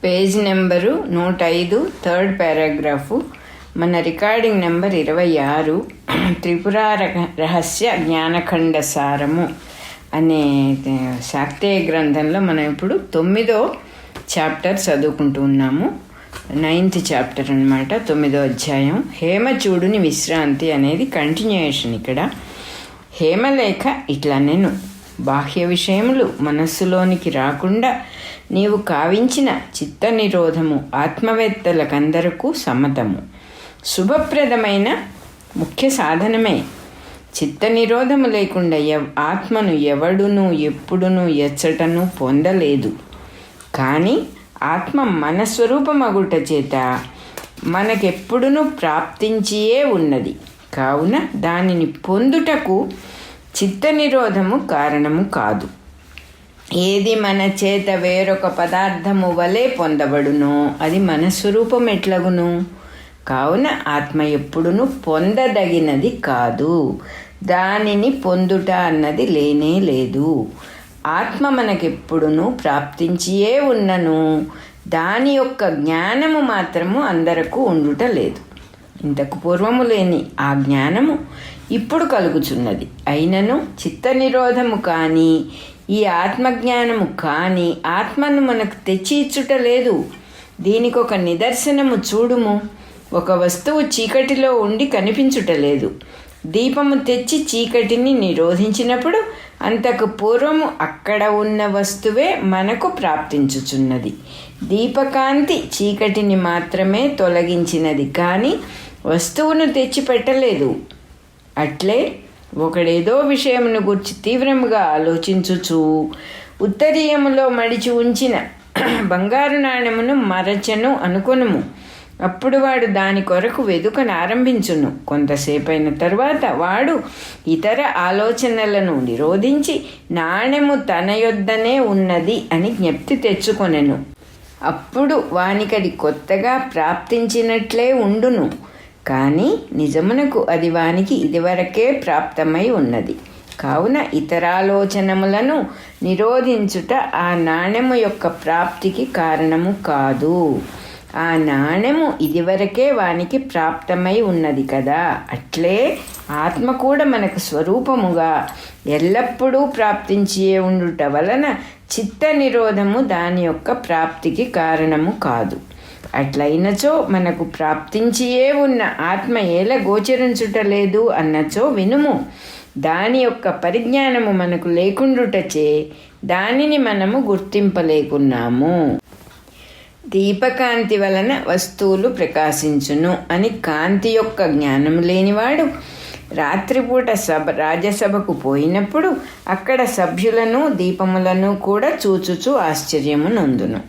Page number 105, third paragraph. మన recording number 26, Tripura రహస్య జ్ఞానఖండ సారము అనే శాక్తేయ గ్రంథంలో మనం ఇప్పుడు 9వ చాప్టర్ చదువుకుంటూ ఉన్నాము. 9th చాప్టర్ అన్నమాట, 9వ అధ్యాయం. హేమచూడుని విశ్రాంతి అనేది కంటిన్యూయేషన్. ఇక్కడ హేమలేఖ ఇట్లా నేను బాహ్య విషయములు మనస్సులోనికి రాకుండా నీవు కావించిన చిత్త నిరోధము ఆత్మవేత్తలకందరకు సమ్మతము, శుభప్రదమైన ముఖ్య సాధనమే. చిత్త నిరోధము లేకుండా ఆత్మను ఎవడును ఎప్పుడును ఎచ్చటను పొందలేదు. కానీ ఆత్మ మన స్వరూపమగుట చేత మనకెప్పుడును ప్రాప్తించియే ఉన్నది. కావున దానిని పొందుటకు చిత్త నిరోధము కారణము కాదు. ఏది మన చేత వేరొక పదార్థము వలె పొందబడునో అది మన స్వరూపం ఎట్లగును. కావున ఆత్మ ఎప్పుడును పొందదగినది కాదు. దానిని పొందుట అన్నది లేనే లేదు. ఆత్మ మనకెప్పుడును ప్రాప్తించియే ఉన్నను. దాని యొక్క జ్ఞానము మాత్రము అందరకు ఉండుట లేదు. ఇంతకు పూర్వము లేని ఆ జ్ఞానము ఇప్పుడు కలుగుచున్నది. అయినను చిత్త నిరోధము కానీ ఈ ఆత్మజ్ఞానము కానీ ఆత్మను మనకు తెచ్చి ఇచ్చుట లేదు. దీనికి ఒక నిదర్శనము చూడుము. ఒక వస్తువు చీకటిలో ఉండి కనిపించుట లేదు. దీపము తెచ్చి చీకటిని నిరోధించినప్పుడు అంతకు పూర్వము అక్కడ ఉన్న వస్తువే మనకు ప్రాప్తించుచున్నది. దీపకాంతి చీకటిని మాత్రమే తొలగించినది కానీ వస్తువును తెచ్చి పెట్టలేదు. అట్లే ఒకడేదో విషయమును గురించి తీవ్రముగా ఆలోచించుచు ఉత్తరీయములో మడిచి ఉంచిన బంగారు నాణెమును మరచెను అనుకొనుము. అప్పుడు వాడు దాని కొరకు వెదుకను ఆరంభించును. కొంతసేపైన తరువాత వాడు ఇతర ఆలోచనలను నిరోధించి నాణెము తన యొద్దనే ఉన్నది అని జ్ఞప్తి తెచ్చుకొనెను. అప్పుడు వానికది కొత్తగా ప్రాప్తించినట్లే ఉండును. కానీ నిజమునకు అది వానికి ఇదివరకే ప్రాప్తమై ఉన్నది. కావున ఇతరాలోచనములను నిరోధించుట ఆ నాణెము యొక్క ప్రాప్తికి కారణము కాదు. ఆ నాణెము ఇదివరకే వానికి ప్రాప్తమై ఉన్నది కదా. అట్లే ఆత్మ కూడా మనకు స్వరూపముగా ఎల్లప్పుడూ ప్రాప్తించే ఉండుట వలన చిత్త నిరోధము దాని యొక్క ప్రాప్తికి కారణము కాదు. అట్లయినచో మనకు ప్రాప్తించియే ఉన్న ఆత్మ ఎలా గోచరించుటలేదు అన్నచో వినుము. దాని యొక్క పరిజ్ఞానము మనకు లేకుండుటచే దానిని మనము గుర్తింపలేకున్నాము. దీపకాంతి వలన వస్తువులు ప్రకాశించును అని కాంతి యొక్క జ్ఞానము లేనివాడు రాత్రిపూట రాజసభకు పోయినప్పుడు అక్కడ సభ్యులను దీపములను కూడా చూచుచూ ఆశ్చర్యము నొందును.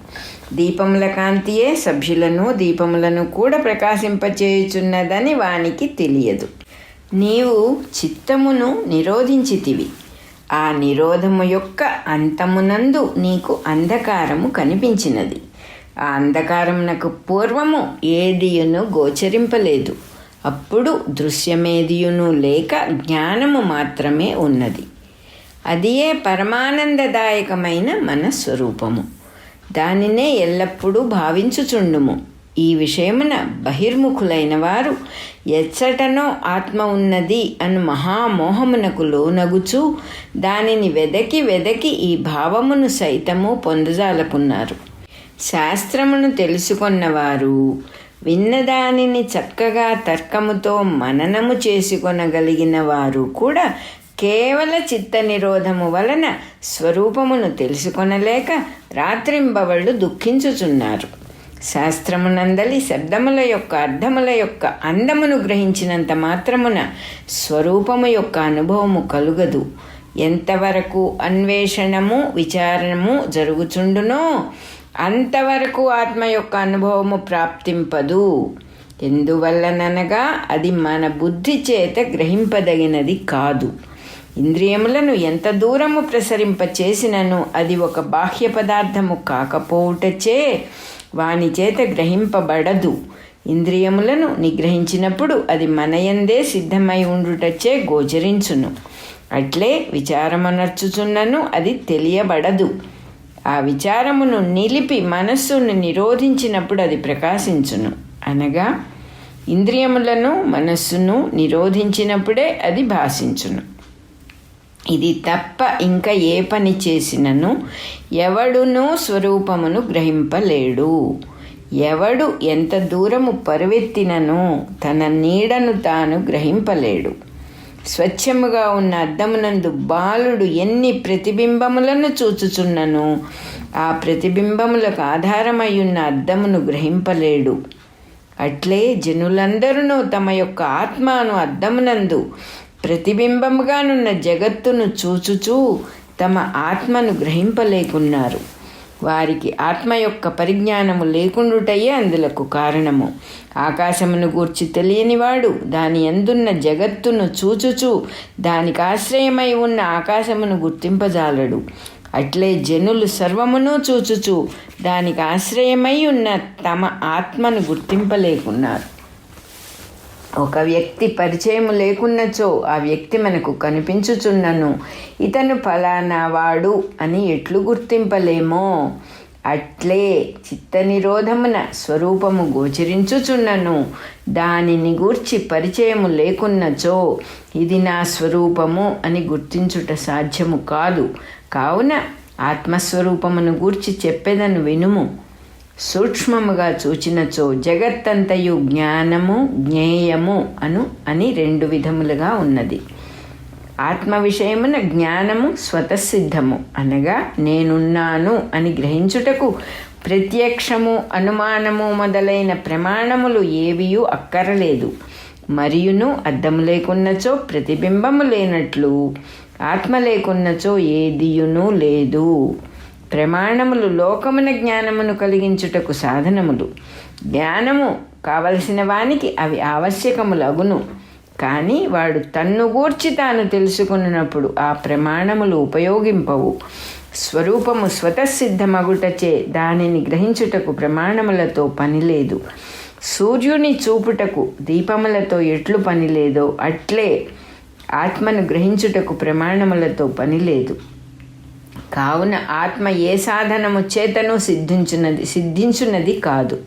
దీపముల కాంతియే సభ్యులను దీపములను కూడా ప్రకాశింపచేయుచున్నదని వానికి తెలియదు. నీవు చిత్తమును నిరోధించితివి. ఆ నిరోధము యొక్క అంతమునందు నీకు అంధకారము కనిపించినది. ఆ అంధకారమునకు పూర్వము ఏదియును గోచరింపలేదు. అప్పుడు దృశ్యమేదియును లేక జ్ఞానము మాత్రమే ఉన్నది. అదియే పరమానందదాయకమైన మన స్వరూపము. దానినే ఎల్లప్పుడూ భావించుచుండుము. ఈ విషయమున బహిర్ముఖులైన వారు ఎచ్చటనో ఆత్మ ఉన్నది అను మహామోహమునకు లోనగుచూ దానిని వెదకి ఈ భావమును సైతము పొందజాలకున్నారు. శాస్త్రమును తెలుసుకొన్నవారు విన్నదానిని చక్కగా తర్కముతో మననము చేసుకొనగలిగిన వారు కూడా కేవల చిత్త నిరోధము వలన స్వరూపమును తెలుసుకొనలేక రాత్రింబవళ్ళు దుఃఖించుచున్నారు. శాస్త్రమునందలి శబ్దముల యొక్క అర్థముల యొక్క అందమును గ్రహించినంత మాత్రమున స్వరూపము యొక్క అనుభవము కలుగదు. ఎంతవరకు అన్వేషణము విచారణము జరుగుచుండునో అంతవరకు ఆత్మ యొక్క అనుభవము ప్రాప్తింపదు. ఎందువల్లననగా అది మన బుద్ధి చేత గ్రహింపదగినది కాదు. ఇంద్రియములను ఎంత దూరము ప్రసరింపచేసినను అది ఒక బాహ్య పదార్థము కాకపోవుటచే వాని చేత గ్రహింపబడదు. ఇంద్రియములను నిగ్రహించినప్పుడు అది మనయందే సిద్ధమై ఉండుటచే గోచరించును. అట్లే విచారమనర్చుచున్నను అది తెలియబడదు. ఆ విచారమును నిలిపి మనస్సును నిరోధించినప్పుడు అది ప్రకాశించును. అనగా ఇంద్రియములను మనస్సును నిరోధించినప్పుడే అది భాషించును. ఇది తప్ప ఇంకా ఏ పని చేసినను ఎవడునూ స్వరూపమును గ్రహింపలేడు. ఎవడు ఎంత దూరము పరువెత్తినను తన నీడను తాను గ్రహింపలేడు. స్వచ్ఛముగా ఉన్న అద్దమునందు బాలుడు ఎన్ని ప్రతిబింబములను చూచుచున్నను ఆ ప్రతిబింబములకు ఆధారమై ఉన్న అద్దమును గ్రహింపలేడు. అట్లే జనులందరూ తమ యొక్క ఆత్మను అద్దమునందు ప్రతిబింబముగానున్న జగత్తును చూచుచూ తమ ఆత్మను గ్రహింపలేకున్నారు. వారికి ఆత్మ యొక్క పరిజ్ఞానము లేకుండుటయే అందులకు కారణము. ఆకాశమును గూర్చి తెలియనివాడు దాని యందున్న జగత్తును చూచుచూ దానికి ఆశ్రయమై ఉన్న ఆకాశమును గుర్తింపజాలడు. అట్లే జనులు సర్వమును చూచుచూ దానికి ఆశ్రయమై ఉన్న తమ ఆత్మను గుర్తింపలేకున్నారు. ఒక వ్యక్తి పరిచయము లేకున్నచో ఆ వ్యక్తి మనకు కనిపించుచున్నను ఇతను ఫలానా వాడు అని ఎట్లు గుర్తింపలేమో, అట్లే చిత్త నిరోధమున స్వరూపము గోచరించుచున్నను దానిని గూర్చి పరిచయము లేకున్నచో ఇది నా స్వరూపము అని గుర్తించుట సాధ్యము కాదు. కావున ఆత్మస్వరూపమును గూర్చి చెప్పేదను వినుము. సూక్ష్మముగా చూచినచో జగత్తంతయు జ్ఞానము జ్ఞేయము అని 2 విధములుగా ఉన్నది. ఆత్మ విషయమున జ్ఞానము స్వతసిద్ధము, అనగా నేనున్నాను అని గ్రహించుటకు ప్రత్యక్షము అనుమానము మొదలైన ప్రమాణములు ఏవియూ అక్కరలేదు. మరియును అద్దము లేకున్నచో ప్రతిబింబము లేనట్లు ఆత్మ లేకున్నచో ఏదియునూ లేదు. ప్రమాణములు లోకమున జ్ఞానమును కలిగించుటకు సాధనములు. జ్ఞానము కావలసిన వానికి అవి ఆవశ్యకములగును. కానీ వాడు తన్ను గూర్చి తాను తెలుసుకున్నప్పుడు ఆ ప్రమాణములు ఉపయోగింపవు. స్వరూపము స్వతసిద్ధమగుటచే దానిని గ్రహించుటకు ప్రమాణములతో పనిలేదు. సూర్యుని చూపుటకు దీపములతో ఎట్లు పనిలేదో అట్లే ఆత్మను గ్రహించుటకు ప్రమాణములతో కావున ఆత్మ ఏ సాధనము చేతను సిద్ధించున్నది కాదు.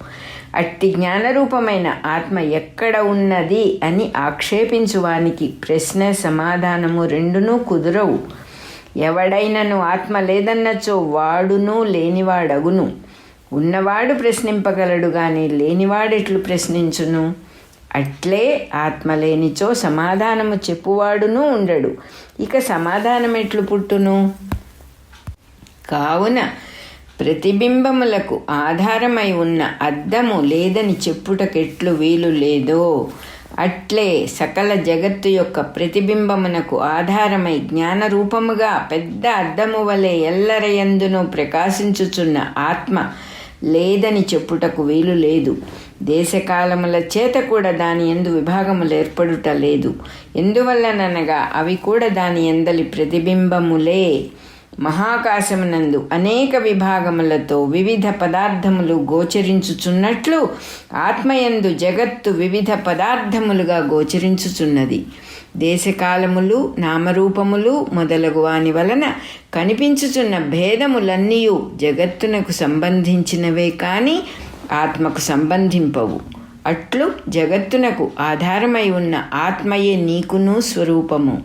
అట్టి జ్ఞానరూపమైన ఆత్మ ఎక్కడ ఉన్నది అని ఆక్షేపించువానికి ప్రశ్న సమాధానము రెండునూ కుదురవు. ఎవడైనను ఆత్మ లేదన్నచో వాడునూ లేనివాడగును. ఉన్నవాడు ప్రశ్నింపగలడు గాని లేనివాడెట్లు ప్రశ్నించును? అట్లే ఆత్మ లేనిచో సమాధానము చెప్పువాడునూ ఉండడు. ఇక సమాధానం ఎట్లు పుట్టును? కావున ప్రతిబింబములకు ఆధారమై ఉన్న అద్దము లేదని చెప్పుటకెట్లు వీలు లేదో అట్లే సకల జగత్తు యొక్క ప్రతిబింబమునకు ఆధారమై జ్ఞానరూపముగా పెద్ద అద్దము వలె ఎల్లరయందును ప్రకాశించుచున్న ఆత్మ లేదని చెప్పుటకు వీలు లేదు. దేశకాలముల చేత కూడా దాని యందు విభాగములు ఏర్పడుట లేదు. ఎందువల్లననగా అవి కూడా దాని యందలి ప్రతిబింబములే. మహాకాశమునందు అనేక విభాగములతో వివిధ పదార్థములు గోచరించుచున్నట్లు ఆత్మయందు జగత్తు వివిధ పదార్థములుగా గోచరించుచున్నది. దేశకాలములు నామరూపములు మొదలగు వాని వలన కనిపించుచున్న భేదములన్నీయు జగత్తునకు సంబంధించినవే కానీ ఆత్మకు సంబంధింపవు. అట్లు జగత్తునకు ఆధారమై ఉన్న ఆత్మయే నీకును స్వరూపము.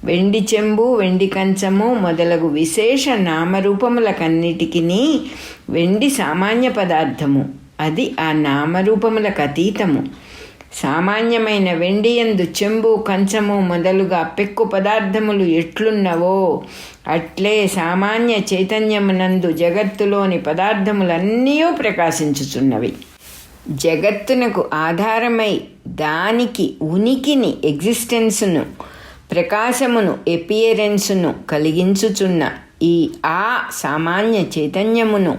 వెండి చెంబు వెండి కంచము మొదలగు విశేష నామరూపములకన్నిటికీ వెండి సామాన్య పదార్థము. అది ఆ నామరూపములకు అతీతము. సామాన్యమైన వెండి యందు చెంబు కంచము మొదలుగా పెక్కు పదార్థములు ఎట్లున్నవో అట్లే సామాన్య చైతన్యమునందు జగత్తులోని పదార్థములన్నీ ప్రకాశించుచున్నవి. జగత్తునకు ఆధారమై దానికి ఉనికిని ఎగ్జిస్టెన్సును ప్రకాశమును ఎపియరెన్సును కలిగించుచున్న ఆ సామాన్య చైతన్యమును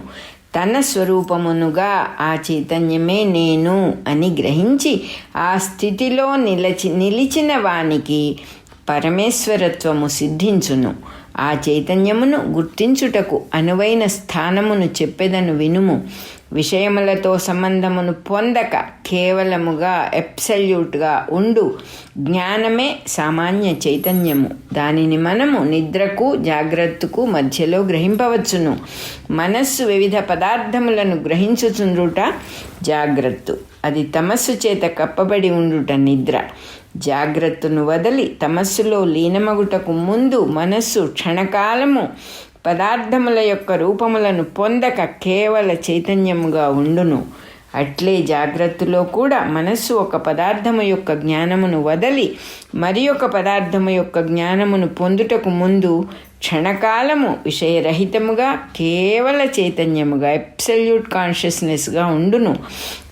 తన స్వరూపమునుగా ఆ చైతన్యమే నేను అని గ్రహించి ఆ స్థితిలో నిలిచిన వానికి పరమేశ్వరత్వము సిద్ధించును. ఆ చైతన్యమును గుర్తించుటకు అనువైన స్థానమును చెప్పెదను వినుము. విషయములతో సంబంధమును పొందక కేవలముగా అబ్సల్యూట్గా ఉండు జ్ఞానమే సామాన్య చైతన్యము. దానిని మనము నిద్రకు జాగ్రత్తకు మధ్యలో గ్రహింపవచ్చును. మనస్సు వివిధ పదార్థములను గ్రహించుచుండుట జాగ్రత్త, అది తమస్సు చేత కప్పబడి ఉండుట నిద్ర. జాగ్రత్తను వదలి తమస్సులో లీనమగుటకు ముందు మనస్సు క్షణకాలము పదార్థముల యొక్క రూపములను పొందక కేవల చైతన్యముగా ఉండును. అట్లే జాగ్రత్తలో కూడా మనస్సు ఒక పదార్థము యొక్క జ్ఞానమును వదలి మరి ఒక పదార్థము యొక్క జ్ఞానమును పొందుటకు ముందు క్షణకాలము విషయరహితముగా కేవల చైతన్యముగా అబ్సల్యూట్ కాన్షియస్నెస్గా ఉండును.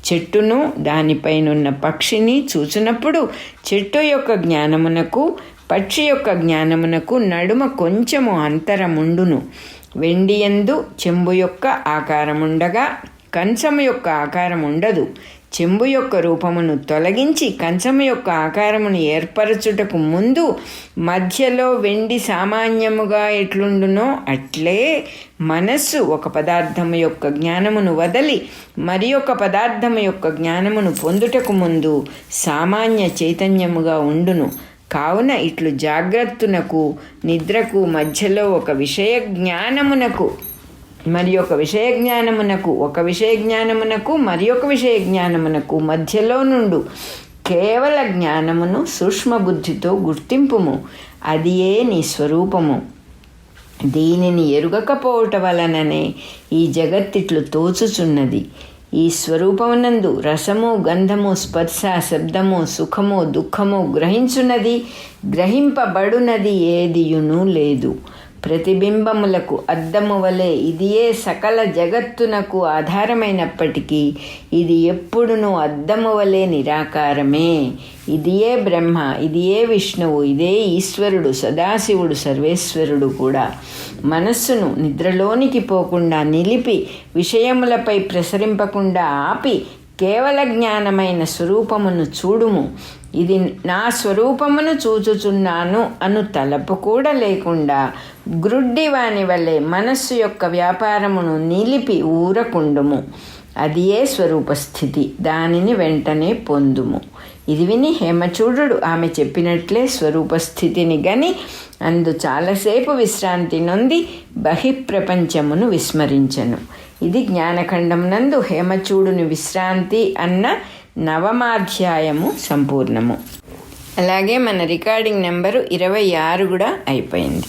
చెట్టును దానిపైనున్న పక్షిని చూచినప్పుడు చెట్టు యొక్క జ్ఞానమునకు పక్షి యొక్క జ్ఞానమునకు నడుమ కొంచెము అంతరముండును. వెండియందు చెంబు యొక్క ఆకారముండగా కంచము యొక్క ఆకారం ఉండదు. చెంబు యొక్క రూపమును తొలగించి కంచము యొక్క ఆకారమును ఏర్పరచుటకు ముందు మధ్యలో వెండి సామాన్యముగా ఎట్లుండునో అట్లే మనస్సు ఒక పదార్థము యొక్క జ్ఞానమును వదలి మరి ఒక పదార్థము యొక్క జ్ఞానమును పొందుటకు ముందు సామాన్య చైతన్యముగా ఉండును. కావున ఇట్లు జాగ్రత్తనకు నిద్రకు మధ్యలో ఒక విషయ జ్ఞానమునకు మరి ఒక విషయ జ్ఞానమునకు మరి ఒక విషయ జ్ఞానమునకు మధ్యలో నుండు కేవల జ్ఞానమును సూక్ష్మ బుద్ధితో గుర్తింపుము. అది ఏ నీ స్వరూపము. దీనిని ఎరుగకపోవట వలననే ఈ జగత్తిట్లు తోచుచున్నది. ఈ స్వరూపమునందు రసము, గంధము, స్పర్శ, శబ్దము, సుఖము, దుఃఖము గ్రహించున్నది, గ్రహింపబడునది ఏదియును లేదు. ప్రతిబింబములకు అద్దము వలె ఇదియే సకల జగత్తునకు ఆధారమైనప్పటికీ ఇది ఎప్పుడునూ అద్దము వలె నిరాకారమే. ఇదియే బ్రహ్మ, ఇదియే విష్ణువు, ఇదే ఈశ్వరుడు, సదాశివుడు, సర్వేశ్వరుడు కూడా. మనస్సును నిద్రలోనికి పోకుండా నిలిపి విషయములపై ప్రసరింపకుండా ఆపి కేవల జ్ఞానమైన స్వరూపమును చూడుము. ఇది నా స్వరూపమును చూచుచున్నాను అను తలపు కూడా లేకుండా గ్రుడ్డివాని వలె మనస్సు యొక్క వ్యాపారమును నిలిపి ఊరకుండుము. అది ఏ స్వరూపస్థితి, దానిని వెంటనే పొందుము. ఇది విని హేమచూడు ఆమె చెప్పినట్లే స్వరూపస్థితిని గని అందు చాలాసేపు విశ్రాంతి నొంది బహిప్రపంచమును విస్మరించెను. ఇది జ్ఞానఖండం నందు హేమచూడుని విశ్రాంతి అన్న 9వ సంపూర్ణము. అలాగే మన రికార్డింగ్ నెంబరు 26 కూడా అయిపోయింది.